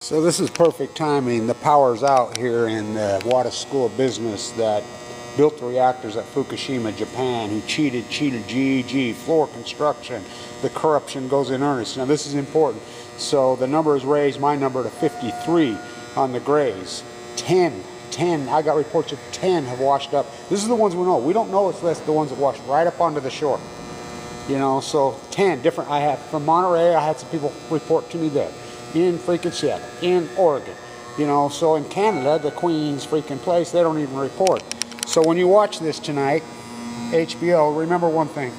So this is perfect timing. The power's out here in the Wada School of Business that built the reactors at Fukushima, Japan, who cheated GEG, floor construction. The corruption goes in earnest. Now this is important. So the number is raised, my number, to 53 on the grays. 10, I got reports of 10 have washed up. This is the ones we know. We don't know it's less the ones that washed right up onto the shore. You know, so 10 different. I have from Monterey, I had some people report to me there. In freaking Seattle, in Oregon, you know, so in Canada, the Queen's freaking place, they don't even report. So when you watch this tonight, HBO, remember one thing.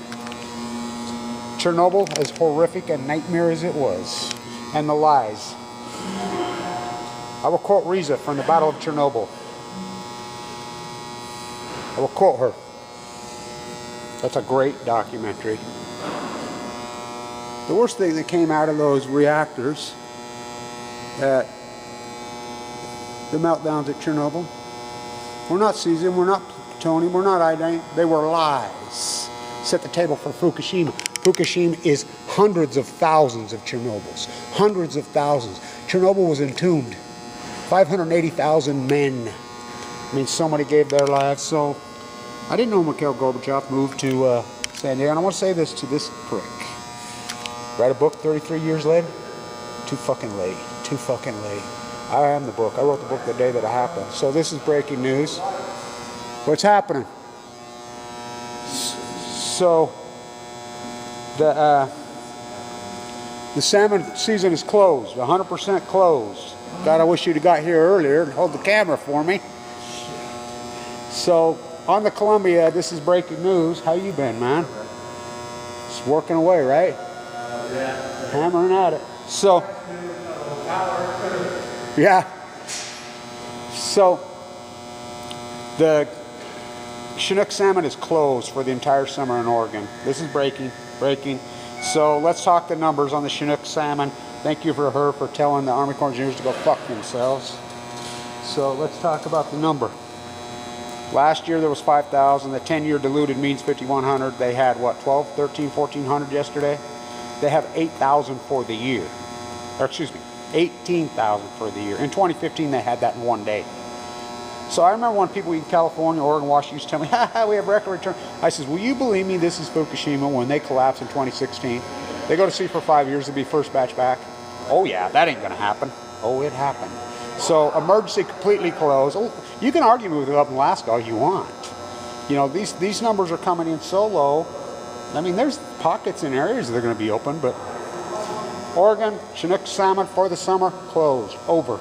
Chernobyl, as horrific a nightmare as it was, and the lies. I will quote Riza from the Battle of Chernobyl. I will quote her. That's a great documentary. The worst thing that came out of those reactors at the meltdowns at Chernobyl, we're not cesium, we're not plutonium, we're not iodine, they were lies. Set the table for Fukushima. Fukushima is hundreds of thousands of Chernobyls, hundreds of thousands. Chernobyl was entombed, 580,000 men. I mean, somebody gave their lives. So I didn't know Mikhail Gorbachev moved to San Diego, and I want to say this to this prick. Write a book 33 years later? Too fucking late. Too fucking late. I am the book. I wrote the book the day that it happened. So this is breaking news. What's happening? So the salmon season is closed. 100% closed. God, I wish you'd have got here earlier and hold the camera for me. So on the Columbia, this is breaking news. How you been, man? It's working away, right? Yeah. Hammering at it. So, yeah. So, the Chinook salmon is closed for the entire summer in Oregon. This is breaking. So, let's talk the numbers on the Chinook salmon. Thank you for her for telling the Army Corps of Engineers to go fuck themselves. So, let's talk about the number. Last year there was 5,000. The 10-year diluted means 5,100. They had what, 12, 13, 1,400 yesterday? They have 8,000 for the year. Or excuse me, 18,000 for the year. In 2015 they had that in one day. So I remember when people in California, Oregon, Washington used to tell me, ha, we have record return. I says, will you believe me, this is Fukushima when they collapsed in 2016. They go to sea for 5 years to be first batch back. Oh yeah, that ain't gonna happen. Oh, it happened. So emergency completely closed. Oh, you can argue with it up in Alaska all you want. You know, these numbers are coming in so low. I mean, there's pockets in areas that are going to be open, but Oregon, Chinook salmon for the summer, closed, over.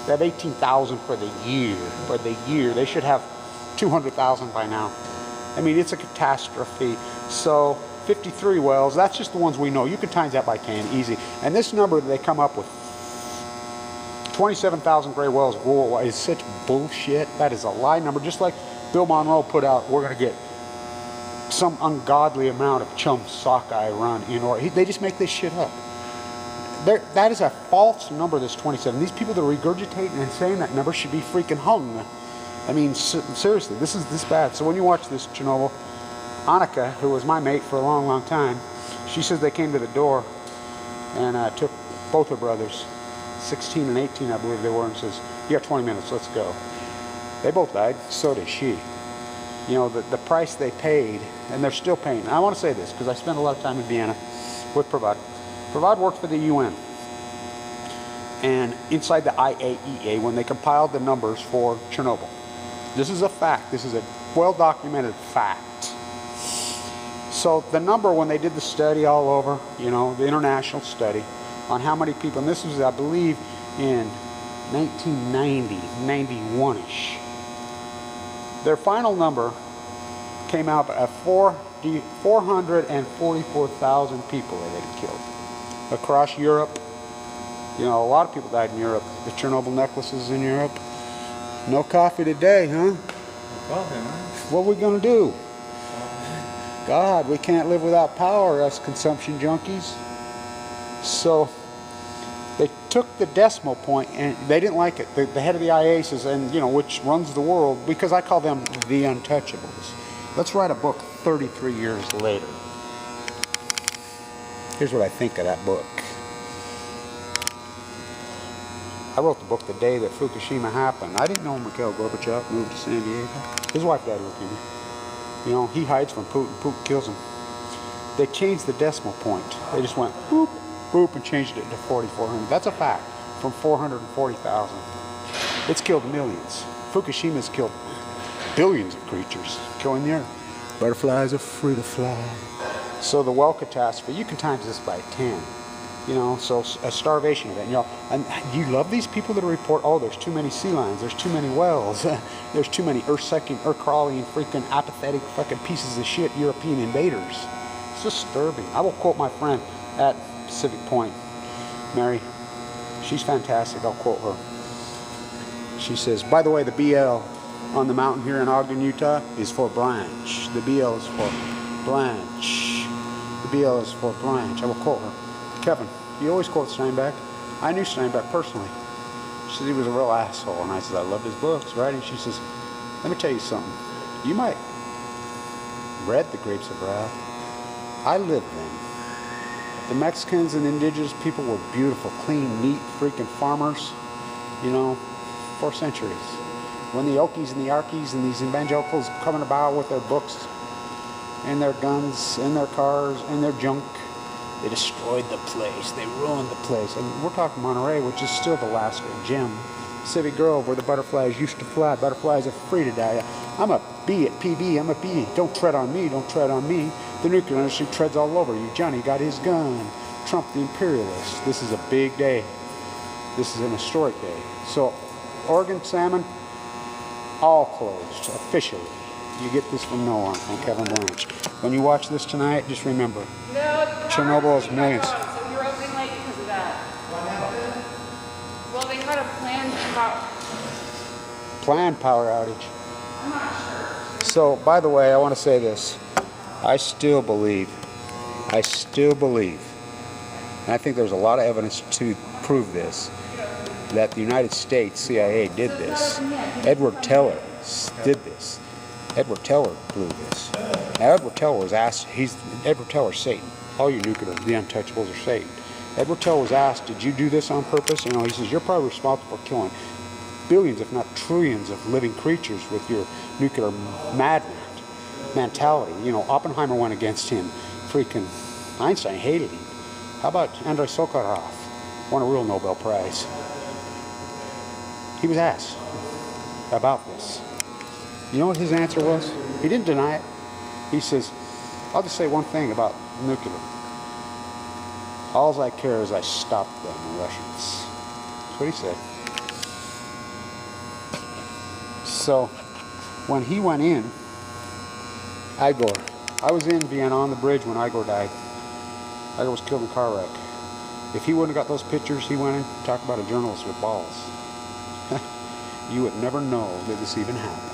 They have 18,000 for the year. For the year, they should have 200,000 by now. I mean, it's a catastrophe. So 53 wells, that's just the ones we know. You can times that by 10, easy. And this number that they come up with, 27,000 gray wells worldwide, is such bullshit. That is a lie number. Just like Bill Monroe put out, we're going to get some ungodly amount of chum sockeye run in Oregon. They just make this shit up. That is a false number, this 27. These people that are regurgitating and saying that number should be freaking hung. I mean, seriously, this is this bad. So when you watch this Chernobyl, Annika, who was my mate for a long, long time, she says they came to the door and took both her brothers, 16 and 18, I believe they were, and says, you got 20 minutes, let's go. They both died, so did she. You know, the price they paid, and they're still paying. And I want to say this, because I spent a lot of time in Vienna with Provad. Provad worked for the UN. And inside the IAEA, when they compiled the numbers for Chernobyl, this is a fact. This is a well-documented fact. So the number, when they did the study all over, you know, the international study, on how many people, and this was, I believe, in 1990, 91-ish. Their final number came out at 444,000 people that they'd killed across Europe. You know, a lot of people died in Europe. The Chernobyl necklaces in Europe. No coffee today, huh? Coffee, man. What are we gonna do? God, we can't live without power, us consumption junkies. So they took the decimal point, and they didn't like it. The head of the IA says, and you know, which runs the world, because I call them the untouchables. Let's write a book 33 years later. Here's what I think of that book. I wrote the book the day that Fukushima happened. I didn't know Mikhail Gorbachev moved to San Diego. His wife died of leukemia. You know, he hides from Putin. Putin kills him. They changed the decimal point. They just went boop, boop, and changed it to 4,400. That's a fact. From 440,000. It's killed millions. Fukushima's killed billions of creatures, killing the earth. Butterflies are free to fly. So the well catastrophe, you can times this by 10. You know, so a starvation event. You know, and you love these people that report, oh, there's too many sea lions, there's too many whales, there's too many earth-sucking, earth-crawling, freaking apathetic fucking pieces of shit European invaders. It's disturbing. I will quote my friend at Pacific Point, Mary. She's fantastic. I'll quote her. She says, by the way, the BL on the mountain here in Ogden, Utah is for blanch. The BL is for blanch. The BL is for blanch. I will quote her. Kevin, you always quote Steinbeck. I knew Steinbeck personally. She said he was a real asshole. And I said, I loved his books, right? And she says, let me tell you something. You might read The Grapes of Wrath. I lived them. The Mexicans and indigenous people were beautiful, clean, neat, freaking farmers, you know, for centuries. When the Okies and the Arkies and these evangelicals coming about with their books and their guns and their cars and their junk, they destroyed the place. They ruined the place. And we're talking Monterey, which is still the last gem. Pacific Grove, where the butterflies used to fly. Butterflies are free to die. I'm a bee at PB. I'm a bee. Don't tread on me. Don't tread on me. The nuclear industry treads all over you. Johnny got his gun. Trump the imperialist. This is a big day. This is an historic day. So, Oregon salmon, all closed officially. You get this from no one, from Kevin Blanch. When you watch this tonight, just remember, Chernobyl is millions. So you're opening late because of that. Well, they had a planned power outage. I'm not sure. So, by the way, I want to say this. I still believe, and I think there's a lot of evidence to prove this, that the United States CIA did this. Edward Teller did this. Edward Teller blew this. Now, Edward Teller was asked, Edward Teller's Satan. All you nuclear, the untouchables are Satan. Edward Teller was asked, did you do this on purpose? You know, he says, you're probably responsible for killing billions, if not trillions, of living creatures with your nuclear madman mentality. You know, Oppenheimer went against him. Freaking Einstein hated him. How about Andrei Sakharov? Won a real Nobel Prize. He was asked about this. You know what his answer was? He didn't deny it. He says, I'll just say one thing about nuclear. All I care is I stopped them, the Russians. That's what he said. So, when he went in, Igor, I was in Vienna on the bridge when Igor died. Igor was killed in a car wreck. If he wouldn't have got those pictures, he went in and talked about a journalist with balls. You would never know that this even happened.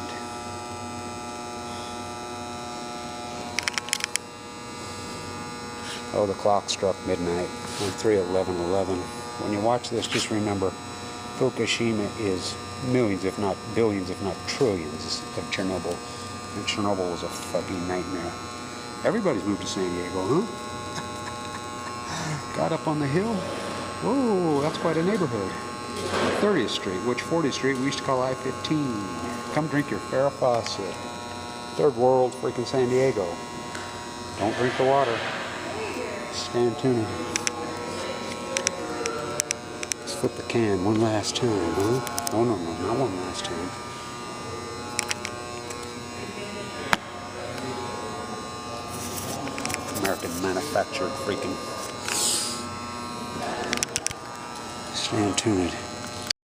Oh, the clock struck midnight on 3/11/11. When you watch this, just remember, Fukushima is millions, if not billions, if not trillions of Chernobyl. And Chernobyl was a fucking nightmare. Everybody's moved to San Diego, huh? Got up on the hill. Whoa, that's quite a neighborhood. 30th Street, which 40th Street we used to call I-15. Come drink your Farrah Fawcett. Third world freaking San Diego. Don't drink the water. Stand tuned. Let's flip the can one last time, huh? Oh, no, not one last time. American manufactured freaking. Stand tuned.